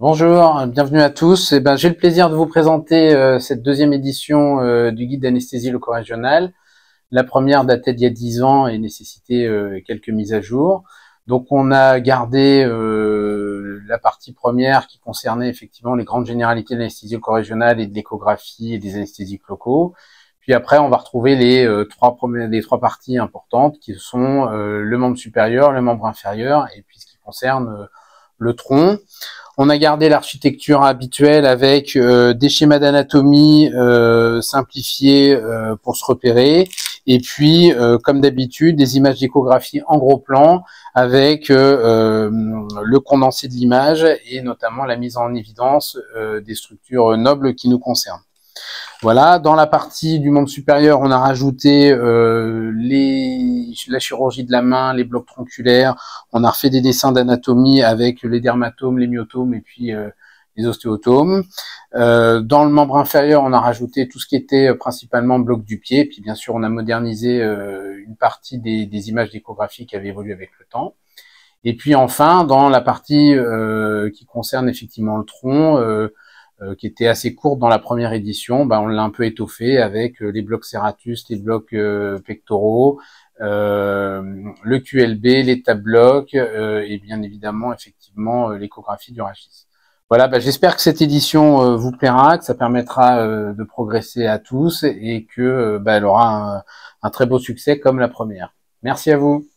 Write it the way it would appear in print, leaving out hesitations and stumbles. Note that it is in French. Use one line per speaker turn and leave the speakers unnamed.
Bonjour, bienvenue à tous. J'ai le plaisir de vous présenter cette deuxième édition du guide d'anesthésie loco-régionale. La première datait d'il y a 10 ans et nécessitait quelques mises à jour. Donc on a gardé la partie première qui concernait effectivement les grandes généralités de l'anesthésie loco-régionale et de l'échographie et des anesthésiques locaux. Puis après, on va retrouver les trois parties importantes qui sont le membre supérieur, le membre inférieur et puis ce qui concerne le tronc. On a gardé l'architecture habituelle avec des schémas d'anatomie simplifiés pour se repérer, et puis comme d'habitude des images d'échographie en gros plan avec le condensé de l'image et notamment la mise en évidence des structures nobles qui nous concernent. Voilà, dans la partie du membre supérieur, on a rajouté la chirurgie de la main, les blocs tronculaires, on a refait des dessins d'anatomie avec les dermatomes, les myotomes et puis les ostéotomes. Dans le membre inférieur, on a rajouté tout ce qui était principalement bloc du pied, puis bien sûr on a modernisé une partie des images d'échographie qui avaient évolué avec le temps. Et puis enfin, dans la partie qui concerne effectivement le tronc, qui était assez courte dans la première édition, on l'a un peu étoffé avec les blocs serratus, les blocs pectoraux, le QLB, les tab blocs et bien évidemment effectivement l'échographie du rachis. Voilà, j'espère que cette édition vous plaira, que ça permettra de progresser à tous et que elle aura un très beau succès comme la première. Merci à vous.